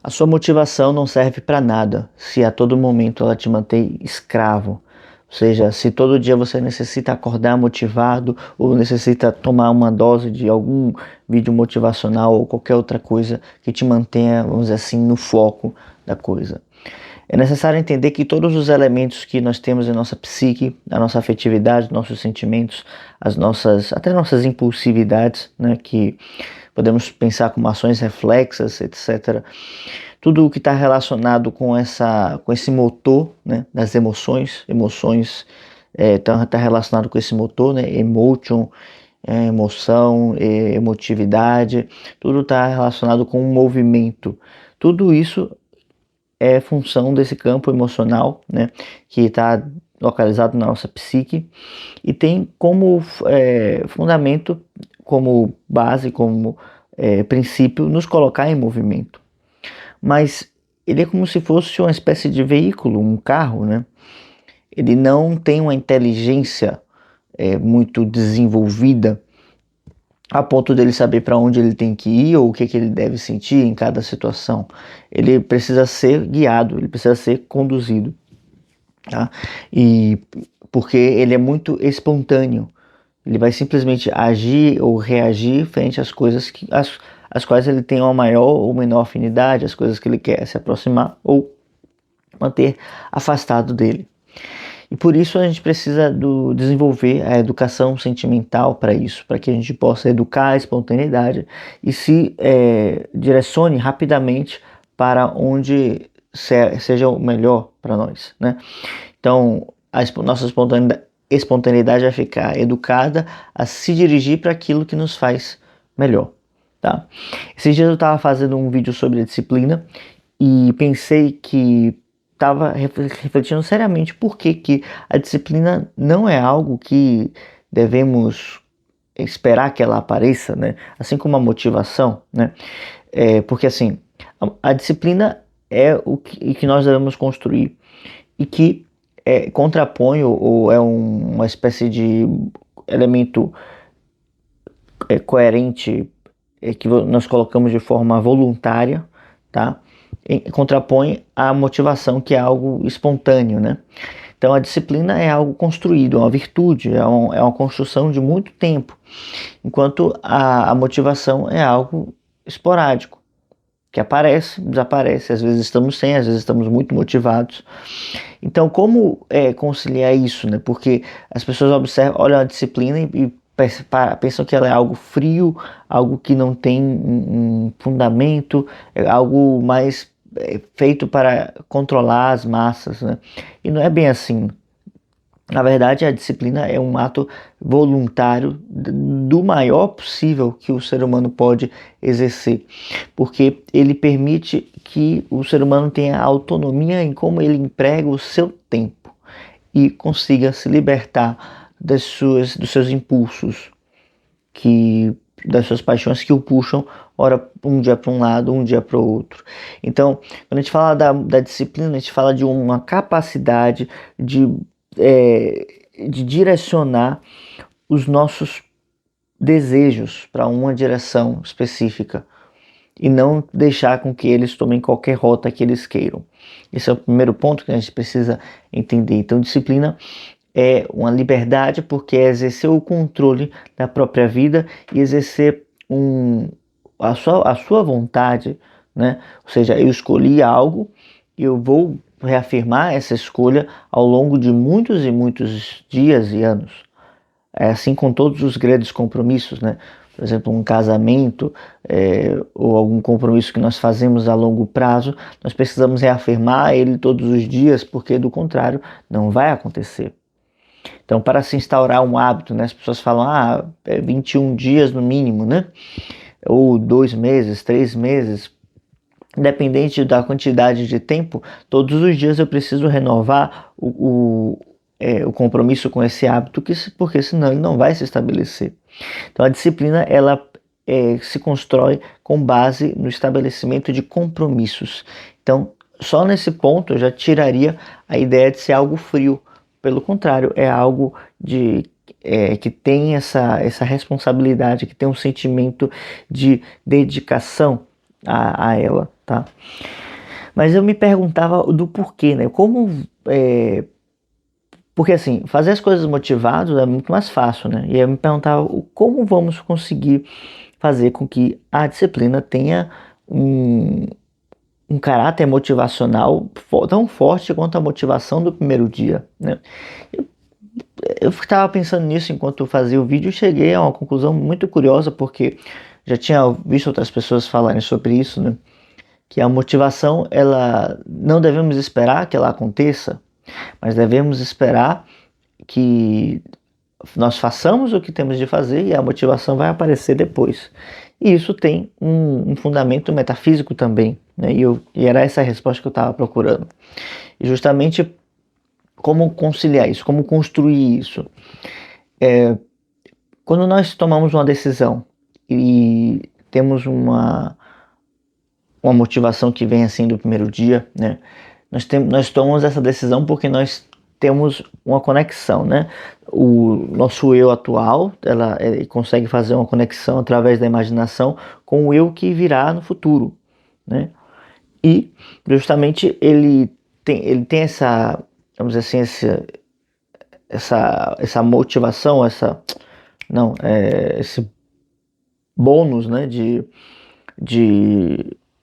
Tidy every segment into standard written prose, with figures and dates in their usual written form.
A sua motivação não serve para nada se a todo momento ela te mantém escravo. Ou seja, se todo dia você necessita acordar motivado ou necessita tomar uma dose de algum vídeo motivacional ou qualquer outra coisa que te mantenha, vamos dizer assim, no foco da coisa. É necessário entender que todos os elementos que nós temos em nossa psique, a nossa afetividade, nossos sentimentos, até nossas impulsividades, né, que podemos pensar como ações reflexas, etc. Tudo o que está relacionado com esse motor, né, das emoções tá relacionado com esse motor, né, emotion, emoção, emotividade, tudo está relacionado com o movimento. Tudo isso é função desse campo emocional, né, que está localizado na nossa psique e tem como fundamento, como base, como princípio, nos colocar em movimento. Mas ele é como se fosse uma espécie de veículo, um carro, né? Ele não tem uma inteligência muito desenvolvida a ponto dele saber para onde ele tem que ir ou o que ele deve sentir em cada situação. Ele precisa ser guiado, ele precisa ser conduzido, tá? E porque ele é muito espontâneo, ele vai simplesmente agir ou reagir frente às coisas as quais ele tem uma maior ou menor afinidade, as coisas que ele quer se aproximar ou manter afastado dele. E por isso a gente precisa desenvolver a educação sentimental para isso, para que a gente possa educar a espontaneidade e se direcione rapidamente para onde seja o melhor para nós, né? Então, nossa espontaneidade vai ficar educada a se dirigir para aquilo que nos faz melhor, tá? Esses dias eu estava fazendo um vídeo sobre a disciplina e pensei que estava refletindo seriamente por que a disciplina não é algo que devemos esperar que ela apareça, né? Assim como a motivação, né? Porque assim, a disciplina é o que nós devemos construir e que contrapõe ou é uma espécie de elemento coerente que nós colocamos de forma voluntária, tá? Contrapõe a motivação, que é algo espontâneo, né? Então a disciplina é algo construído, é uma virtude, é uma construção de muito tempo, enquanto a motivação é algo esporádico, que aparece, desaparece, às vezes estamos sem, às vezes estamos muito motivados. Então como conciliar isso, né? Porque as pessoas olham a disciplina e pensam que ela é algo frio, algo que não tem um fundamento, é algo mais feito para controlar as massas, né? E não é bem assim. Na verdade, a disciplina é um ato voluntário do maior possível que o ser humano pode exercer, porque ele permite que o ser humano tenha autonomia em como ele emprega o seu tempo e consiga se libertar dos seus impulsos, das suas paixões que o puxam, ora um dia para um lado, um dia para o outro. Então, quando a gente fala da disciplina, a gente fala de uma capacidade de direcionar os nossos desejos para uma direção específica e não deixar com que eles tomem qualquer rota que eles queiram. Esse é o primeiro ponto que a gente precisa entender. Então, disciplina é uma liberdade porque é exercer o controle da própria vida e exercer a sua vontade, né? Ou seja, eu escolhi algo e eu vou reafirmar essa escolha ao longo de muitos e muitos dias e anos. É assim com todos os grandes compromissos, né? Por exemplo, um casamento ou algum compromisso que nós fazemos a longo prazo, nós precisamos reafirmar ele todos os dias, porque do contrário não vai acontecer. Então, para se instaurar um hábito, né, as pessoas falam, 21 dias no mínimo, né? Ou 2 meses, 3 meses, independente da quantidade de tempo, todos os dias eu preciso renovar o compromisso com esse hábito, porque senão ele não vai se estabelecer. Então a disciplina ela se constrói com base no estabelecimento de compromissos. Então só nesse ponto eu já tiraria a ideia de ser algo frio. Pelo contrário, é algo que tem essa responsabilidade, que tem um sentimento de dedicação a ela. tá? Mas eu me perguntava do porquê, né? Porque assim, fazer as coisas motivados é muito mais fácil, né? E eu me perguntava como vamos conseguir fazer com que a disciplina tenha um, um caráter motivacional tão forte quanto a motivação do primeiro dia, né? Eu estava pensando nisso enquanto eu fazia o vídeo e cheguei a uma conclusão muito curiosa, porque já tinha visto outras pessoas falarem sobre isso, né? Que a motivação, ela não devemos esperar que ela aconteça, mas devemos esperar que nós façamos o que temos de fazer e a motivação vai aparecer depois. E isso tem um fundamento metafísico também, né? E era essa a resposta que eu estava procurando. E justamente como conciliar isso, como construir isso. Quando nós tomamos uma decisão e temos uma motivação que vem assim do primeiro dia, né? Nós tomamos essa decisão porque nós temos uma conexão, né? O nosso eu atual, ele consegue fazer uma conexão através da imaginação com o eu que virá no futuro, né? E justamente ele tem essa, vamos dizer assim, essa motivação, esse bônus, né, de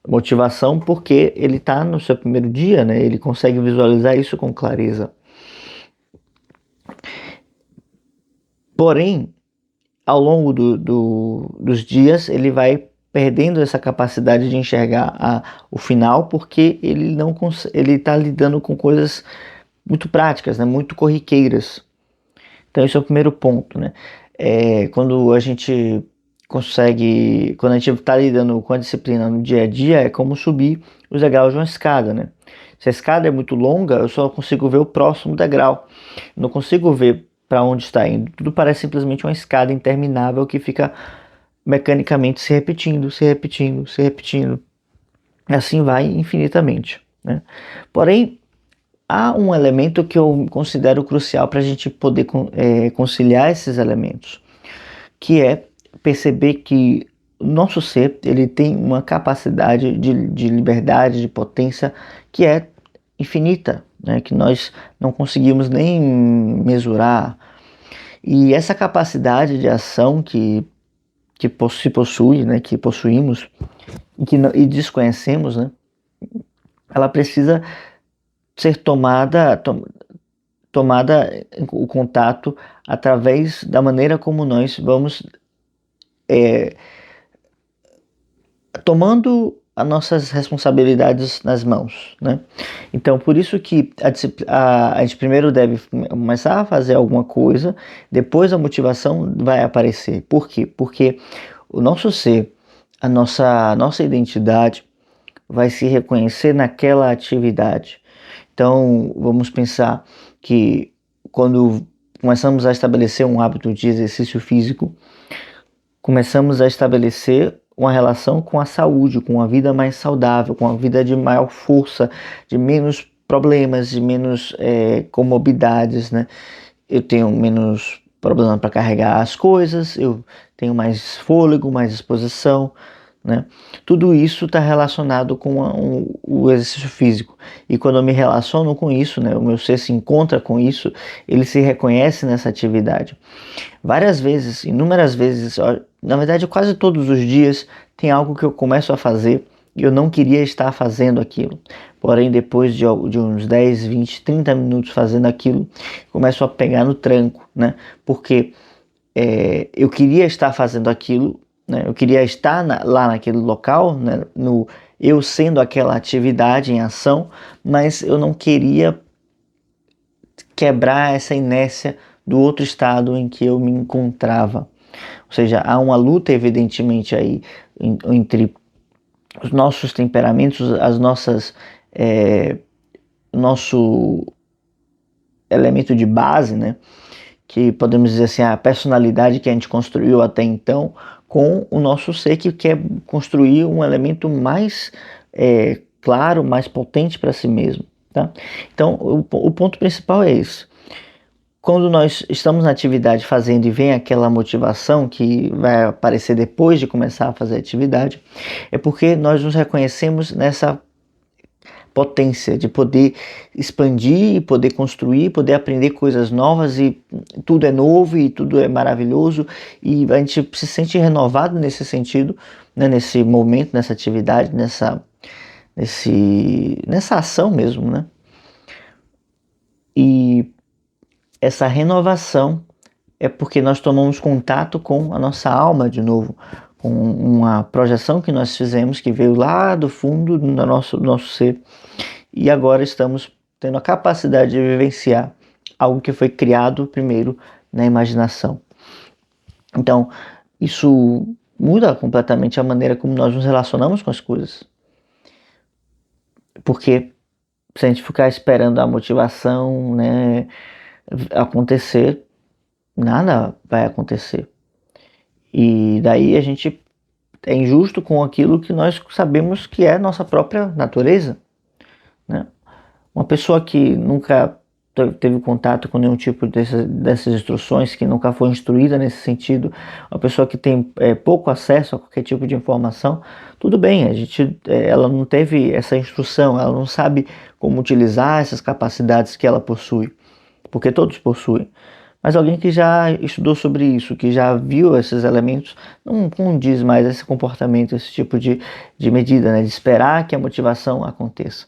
motivação, porque ele está no seu primeiro dia, né? Ele consegue visualizar isso com clareza. Porém, ao longo dos dias, ele vai perdendo essa capacidade de enxergar o final, porque ele está lidando com coisas muito práticas, né? Muito corriqueiras. Então esse é o primeiro ponto, né? Quando a gente está lidando com a disciplina no dia a dia, é como subir os degraus de uma escada, né? Se a escada é muito longa, eu só consigo ver o próximo degrau. Não consigo ver para onde está indo. Tudo parece simplesmente uma escada interminável que fica mecanicamente se repetindo, se repetindo, se repetindo. E assim vai infinitamente, né? Porém, há um elemento que eu considero crucial para a gente poder conciliar esses elementos, que é perceber que o nosso ser ele tem uma capacidade de liberdade, de potência que é infinita, né? Que nós não conseguimos nem mesurar. E essa capacidade de ação que se possui, né? Que possuímos e desconhecemos, né? Ela precisa ser tomada o contato através da maneira como nós vamos tomando as nossas responsabilidades nas mãos, né? Então, por isso que a gente primeiro deve começar a fazer alguma coisa, depois a motivação vai aparecer. Por quê? Porque o nosso ser, a nossa identidade vai se reconhecer naquela atividade. Então, vamos pensar que quando começamos a estabelecer um hábito de exercício físico, começamos a estabelecer uma relação com a saúde, com uma vida mais saudável, com uma vida de maior força, de menos problemas, de menos comorbidades, né? Eu tenho menos problema para carregar as coisas, eu tenho mais fôlego, mais disposição, né? Tudo isso está relacionado com o exercício físico. E quando eu me relaciono com isso, né, o meu ser se encontra com isso, ele se reconhece nessa atividade. Várias vezes, inúmeras vezes, na verdade quase todos os dias, tem algo que eu começo a fazer e eu não queria estar fazendo aquilo. Porém, depois de uns 10, 20, 30 minutos fazendo aquilo, começo a pegar no tranco, né? Porque eu queria estar fazendo aquilo, né? Eu queria estar lá naquele local, né? Eu sendo aquela atividade em ação, mas eu não queria quebrar essa inércia do outro estado em que eu me encontrava. Ou seja, há uma luta evidentemente aí entre os nossos temperamentos, nosso elemento de base, né? Que podemos dizer assim, a personalidade que a gente construiu até então, com o nosso ser que quer construir um elemento mais claro, mais potente para si mesmo, tá? Então, o ponto principal é esse. quando nós estamos na atividade fazendo e vem aquela motivação que vai aparecer depois de começar a fazer a atividade, é porque nós nos reconhecemos nessa potência de poder expandir e poder construir, poder aprender coisas novas, e tudo é novo e tudo é maravilhoso, e a gente se sente renovado nesse sentido, né, nesse momento, nessa atividade, nessa ação mesmo, né? E essa renovação é porque nós tomamos contato com a nossa alma de novo, com uma projeção que nós fizemos, que veio lá do fundo do nosso ser, e agora estamos tendo a capacidade de vivenciar algo que foi criado primeiro na imaginação. Então, isso muda completamente a maneira como nós nos relacionamos com as coisas. Porque se a gente ficar esperando a motivação, né, acontecer, nada vai acontecer. E daí a gente é injusto com aquilo que nós sabemos que é nossa própria natureza, né? Uma pessoa que nunca teve contato com nenhum tipo dessas instruções, que nunca foi instruída nesse sentido, uma pessoa que tem pouco acesso a qualquer tipo de informação, tudo bem, ela não teve essa instrução, ela não sabe como utilizar essas capacidades que ela possui, porque todos possuem. Mas alguém que já estudou sobre isso, que já viu esses elementos, não condiz mais esse comportamento, esse tipo de medida, né? De esperar que a motivação aconteça.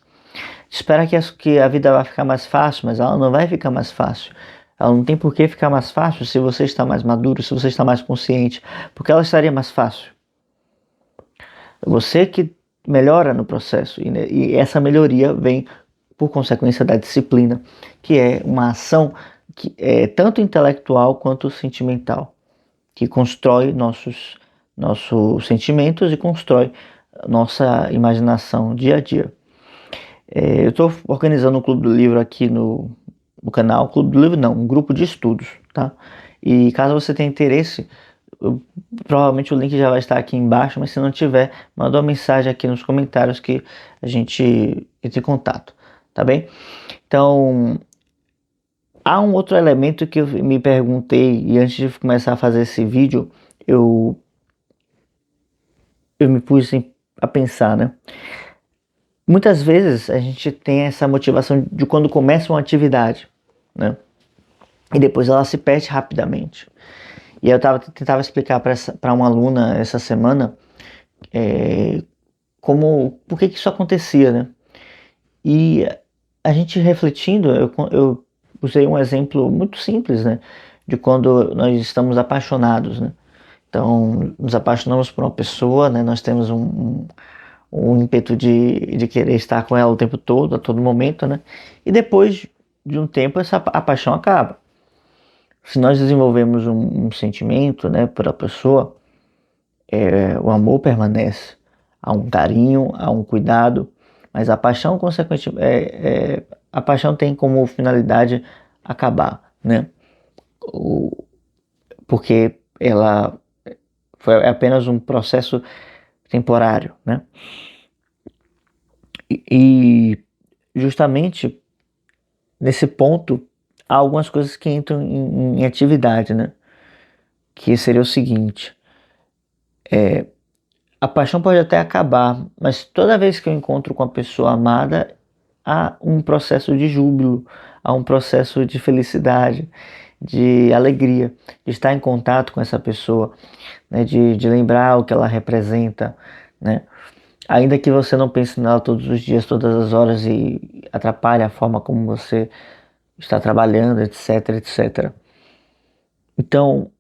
De esperar que a vida vai ficar mais fácil, mas ela não vai ficar mais fácil. Ela não tem por que ficar mais fácil se você está mais maduro, se você está mais consciente, porque ela estaria mais fácil. Você que melhora no processo, e essa melhoria vem por consequência da disciplina, que é uma ação que é tanto intelectual quanto sentimental, que constrói nossos sentimentos e constrói nossa imaginação dia a dia. Eu estou organizando um clube do livro aqui no canal, clube do livro não, um grupo de estudos, tá? E caso você tenha interesse, provavelmente o link já vai estar aqui embaixo, mas se não tiver, manda uma mensagem aqui nos comentários que a gente entra em contato, tá bem? Então, há um outro elemento que eu me perguntei, e antes de começar a fazer esse vídeo, eu me pus a pensar, né? Muitas vezes a gente tem essa motivação de quando começa uma atividade, né? E depois ela se perde rapidamente. E eu tentava explicar para uma aluna essa semana por que isso acontecia, né? E a gente refletindo, eu usei um exemplo muito simples, né? De quando nós estamos apaixonados, né? Então, nos apaixonamos por uma pessoa, né? Nós temos um ímpeto de querer estar com ela o tempo todo, a todo momento, né? E depois de um tempo, a paixão acaba. Se nós desenvolvemos um sentimento, né, por a pessoa, o amor permanece. Há um carinho, há um cuidado, mas a paixão, consequentemente, a paixão tem como finalidade acabar, né? Porque ela foi apenas um processo temporário, né? E justamente nesse ponto há algumas coisas que entram em atividade, né? Que seria o seguinte: a paixão pode até acabar, mas toda vez que eu encontro com a pessoa amada, há um processo de júbilo, há um processo de felicidade, de alegria, de estar em contato com essa pessoa, né? De lembrar o que ela representa, né? Ainda que você não pense nela todos os dias, todas as horas, e atrapalhe a forma como você está trabalhando, etc, etc. Então,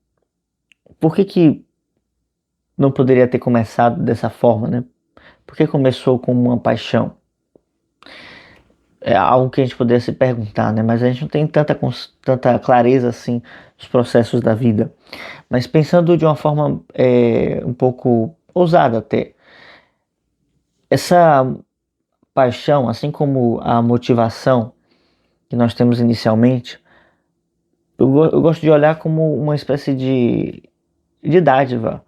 por que não poderia ter começado dessa forma, né? Por que começou com uma paixão? É algo que a gente poderia se perguntar, né? Mas a gente não tem tanta clareza assim dos processos da vida. Mas pensando de uma forma um pouco ousada até, essa paixão, assim como a motivação que nós temos inicialmente, eu gosto de olhar como uma espécie de dádiva,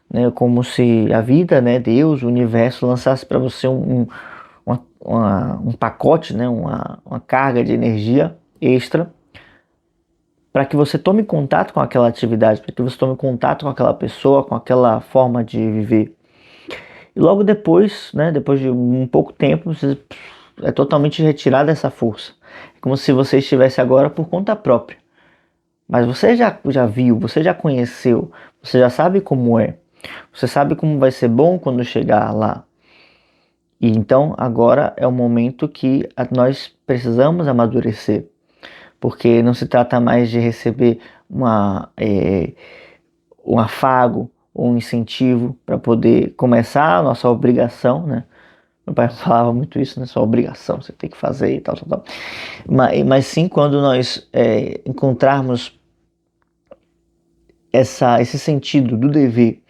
né? Como se a vida, né, Deus, o universo, lançasse para você um pacote, né, uma carga de energia extra para que você tome contato com aquela atividade, para que você tome contato com aquela pessoa, com aquela forma de viver. E logo depois, né, depois de um pouco tempo, você é totalmente retirada essa força. É como se você estivesse agora por conta própria. Mas você já viu, você já conheceu, você já sabe como é. Você sabe como vai ser bom quando chegar lá. E então agora é o momento que nós precisamos amadurecer. Porque não se trata mais de receber um afago ou um incentivo para poder começar a nossa obrigação, né? Meu pai falava muito isso, né? Sua obrigação, você tem que fazer e tal, tal, tal. Mas sim quando nós encontrarmos esse sentido do dever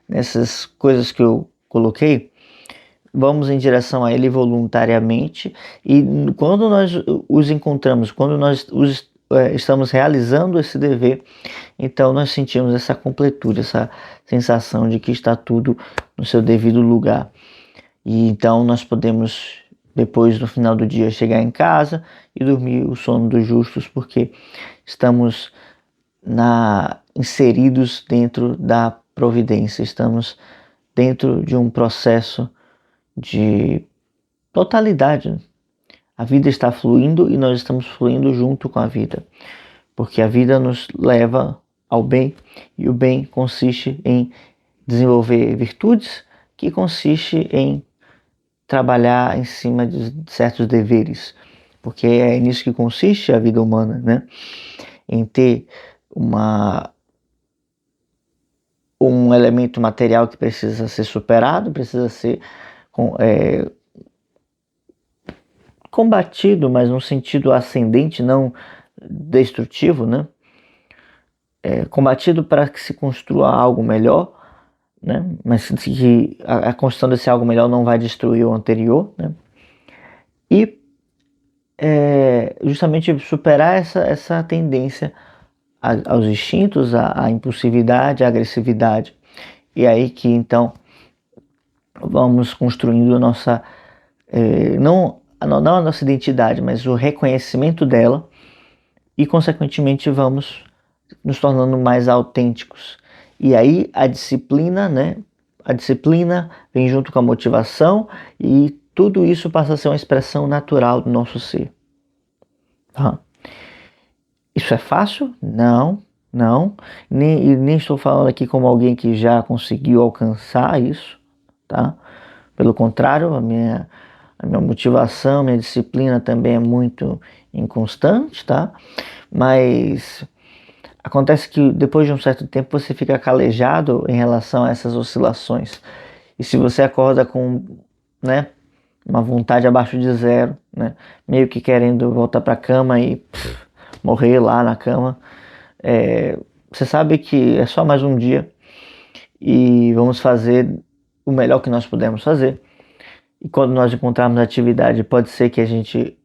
nessas coisas que eu coloquei, vamos em direção a ele voluntariamente, e quando nós os encontramos, quando nós estamos realizando esse dever, então nós sentimos essa completude, essa sensação de que está tudo no seu devido lugar. E então nós podemos, depois no final do dia, chegar em casa e dormir o sono dos justos, porque estamos inseridos dentro da providência, estamos dentro de um processo de totalidade. A vida está fluindo e nós estamos fluindo junto com a vida, porque a vida nos leva ao bem, e o bem consiste em desenvolver virtudes, que consiste em trabalhar em cima de certos deveres, porque é nisso que consiste a vida humana, né? Em ter um elemento material que precisa ser superado, precisa ser combatido, mas num sentido ascendente, não destrutivo, né? Combatido para que se construa algo melhor, né? Mas que a construção desse algo melhor não vai destruir o anterior, né? E justamente superar essa tendência aos instintos, à impulsividade, à agressividade. E aí que então vamos construindo não a nossa identidade, mas o reconhecimento dela, e consequentemente vamos nos tornando mais autênticos. E aí a disciplina, né? A disciplina vem junto com a motivação, e tudo isso passa a ser uma expressão natural do nosso ser. Tá? Isso é fácil? Não, não. Nem estou falando aqui como alguém que já conseguiu alcançar isso, tá? Pelo contrário, a minha motivação, minha disciplina também é muito inconstante, tá? Mas acontece que depois de um certo tempo você fica calejado em relação a essas oscilações. E se você acorda com, né, uma vontade abaixo de zero, né, meio que querendo voltar para a cama e morrer lá na cama, você sabe que é só mais um dia e vamos fazer o melhor que nós pudermos fazer. E quando nós encontrarmos a atividade, pode ser que a gente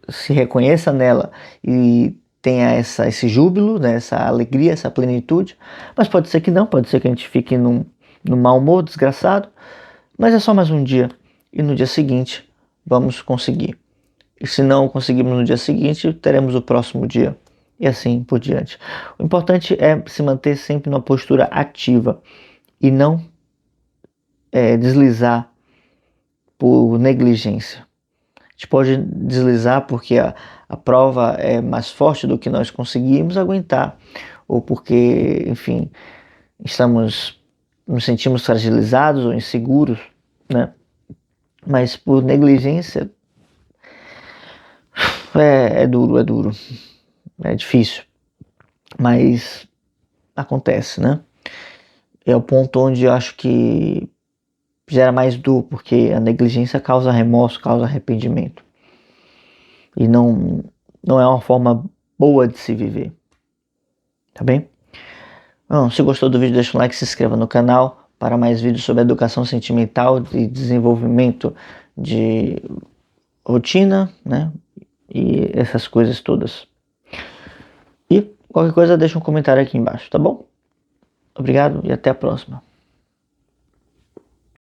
se reconheça nela e tenha esse júbilo, né, essa alegria, essa plenitude, mas pode ser que não, pode ser que a gente fique num mau humor, desgraçado, mas é só mais um dia, e no dia seguinte vamos conseguir. E se não conseguirmos no dia seguinte, teremos o próximo dia, e assim por diante. O importante é se manter sempre numa postura ativa e não deslizar por negligência. A gente pode deslizar porque a prova é mais forte do que nós conseguimos aguentar, ou porque, enfim, nos sentimos fragilizados ou inseguros, né? Mas por negligência é duro, é difícil, mas acontece, né? É o ponto onde eu acho que gera mais dor, porque a negligência causa remorso, causa arrependimento. E não é uma forma boa de se viver. Tá bem? Bom, se gostou do vídeo, deixa um like, se inscreva no canal para mais vídeos sobre educação sentimental e desenvolvimento de rotina, né? E essas coisas todas. E qualquer coisa, deixa um comentário aqui embaixo, tá bom? Obrigado e até a próxima.